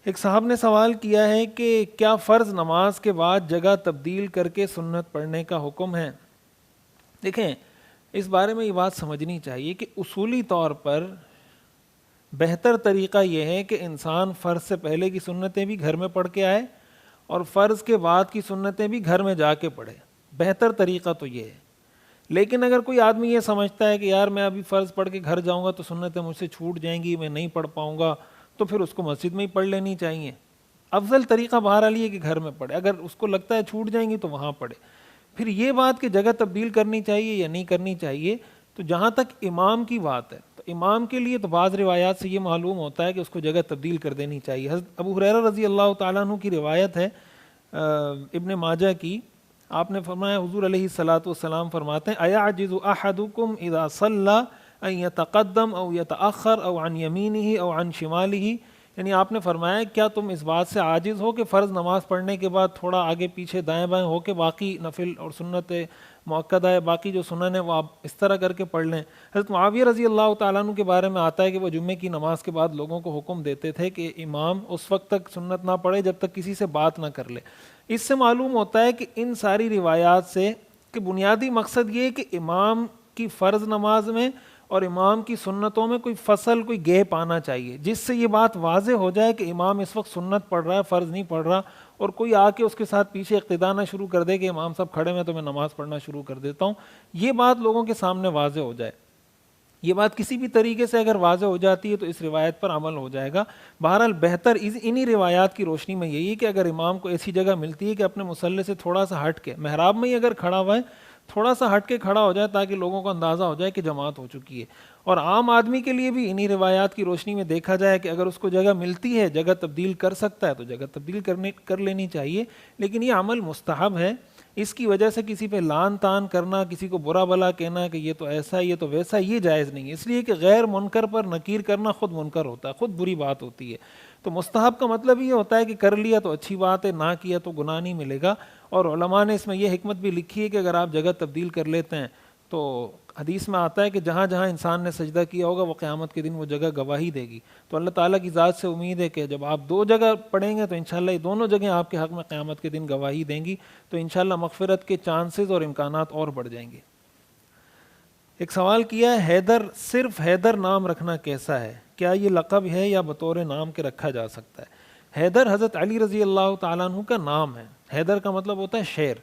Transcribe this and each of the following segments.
ایک صاحب نے سوال کیا ہے کہ کیا فرض نماز کے بعد جگہ تبدیل کر کے سنت پڑھنے کا حکم ہے؟ دیکھیں، اس بارے میں یہ بات سمجھنی چاہیے کہ اصولی طور پر بہتر طریقہ یہ ہے کہ انسان فرض سے پہلے کی سنتیں بھی گھر میں پڑھ کے آئے اور فرض کے بعد کی سنتیں بھی گھر میں جا کے پڑھے. بہتر طریقہ تو یہ ہے. لیکن اگر کوئی آدمی یہ سمجھتا ہے کہ یار میں ابھی فرض پڑھ کے گھر جاؤں گا تو سنتیں مجھ سے چھوٹ جائیں گی، میں نہیں پڑھ پاؤں گا، تو پھر اس کو مسجد میں ہی پڑھ لینی چاہیے. افضل طریقہ بہرحال یہ کہ گھر میں پڑھے. اگر اس کو لگتا ہے چھوٹ جائیں گی تو وہاں پڑھے. پھر یہ بات کہ جگہ تبدیل کرنی چاہیے یا نہیں کرنی چاہیے، تو جہاں تک امام کی بات ہے تو امام کے لیے تو بعض روایات سے یہ معلوم ہوتا ہے کہ اس کو جگہ تبدیل کر دینی چاہیے. حضرت ابو ہریرہ رضی اللہ تعالیٰ عنہ کی روایت ہے ابن ماجہ کی. آپ نے فرمایا، حضور علیہ الصلاۃ والسلام فرماتے ہیں، ایعجز احدکم اذا صلی ان یتقدم او یتأخر او عن یمینہ او عن شمالہ. یعنی آپ نے فرمایا کیا تم اس بات سے عاجز ہو کہ فرض نماز پڑھنے کے بعد تھوڑا آگے پیچھے دائیں بائیں ہو کے باقی نفل اور سنت مؤکدہ ہے، باقی جو سنن ہے وہ آپ اس طرح کر کے پڑھ لیں. حضرت معاویہ رضی اللہ تعالیٰ عنہ کے بارے میں آتا ہے کہ وہ جمعے کی نماز کے بعد لوگوں کو حکم دیتے تھے کہ امام اس وقت تک سنت نہ پڑھے جب تک کسی سے بات نہ کر لے. اس سے معلوم ہوتا ہے کہ ان ساری روایات سے کہ بنیادی مقصد یہ ہے کہ امام کی فرض نماز میں اور امام کی سنتوں میں کوئی فصل، کوئی گیپ آنا چاہیے، جس سے یہ بات واضح ہو جائے کہ امام اس وقت سنت پڑھ رہا ہے، فرض نہیں پڑھ رہا، اور کوئی آ کے اس کے ساتھ پیچھے اقتدا نہ شروع کر دے کہ امام صاحب کھڑے میں تو میں نماز پڑھنا شروع کر دیتا ہوں. یہ بات لوگوں کے سامنے واضح ہو جائے. یہ بات کسی بھی طریقے سے اگر واضح ہو جاتی ہے تو اس روایت پر عمل ہو جائے گا. بہرحال بہتر انہی روایات کی روشنی میں یہی ہے کہ اگر امام کو ایسی جگہ ملتی ہے کہ اپنے مصلی سے تھوڑا سا ہٹ کے، محراب میں ہی اگر کھڑا ہوا ہے، تھوڑا سا ہٹ کے کھڑا ہو جائے تاکہ لوگوں کو اندازہ ہو جائے کہ جماعت ہو چکی ہے. اور عام آدمی کے لیے بھی انہی روایات کی روشنی میں دیکھا جائے کہ اگر اس کو جگہ ملتی ہے، جگہ تبدیل کر سکتا ہے تو جگہ تبدیل کر لینی چاہیے. لیکن یہ عمل مستحب ہے. اس کی وجہ سے کسی پہ لان تان کرنا، کسی کو برا بلا کہنا کہ یہ تو ایسا ہے، یہ تو ویسا، یہ جائز نہیں ہے. اس لیے کہ غیر منکر پر نکیر کرنا خود منکر ہوتا ہے، خود بری بات ہوتی ہے. تو مستحب کا مطلب یہ ہوتا ہے کہ کر لیا تو اچھی بات ہے، نہ کیا تو گناہ نہیں ملے گا. اور علماء نے اس میں یہ حکمت بھی لکھی ہے کہ اگر آپ جگہ تبدیل کر لیتے ہیں تو حدیث میں آتا ہے کہ جہاں جہاں انسان نے سجدہ کیا ہوگا وہ قیامت کے دن وہ جگہ گواہی دے گی. تو اللہ تعالیٰ کی ذات سے امید ہے کہ جب آپ 2 جگہ پڑھیں گے تو انشاءاللہ یہ دونوں جگہیں آپ کے حق میں قیامت کے دن گواہی دیں گی. تو انشاءاللہ مغفرت کے چانسز اور امکانات اور بڑھ جائیں گے. ایک سوال کیا ہے، حیدر، صرف حیدر نام رکھنا کیسا ہے؟ کیا یہ لقب ہے یا بطور نام کے رکھا جا سکتا ہے؟ حیدر حضرت علی رضی اللہ تعالیٰ عنہ کا نام ہے. حیدر کا مطلب ہوتا ہے شیر.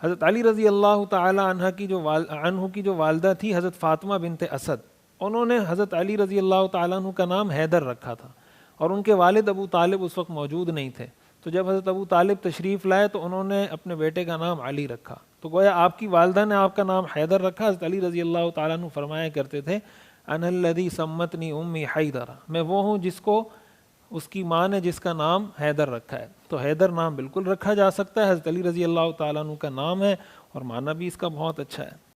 حضرت علی رضی اللہ تعالی عنہ کی جو والدہ تھی حضرت فاطمہ بنت اسد، انہوں نے حضرت علی رضی اللہ تعالیٰ عنہ کا نام حیدر رکھا تھا. اور ان کے والد ابو طالب اس وقت موجود نہیں تھے. تو جب حضرت ابو طالب تشریف لائے تو انہوں نے اپنے بیٹے کا نام علی رکھا. تو گویا آپ کی والدہ نے آپ کا نام حیدر رکھا. حضرت علی رضی اللہ تعالیٰ عنہ فرمایا کرتے تھے، انا الذی سمتنی امی حیدر، میں وہ ہوں جس کو اس کی ماں نے جس کا نام حیدر رکھا ہے. تو حیدر نام بالکل رکھا جا سکتا ہے. حضرت علی رضی اللہ تعالیٰ عنہ کا نام ہے اور معنی بھی اس کا بہت اچھا ہے.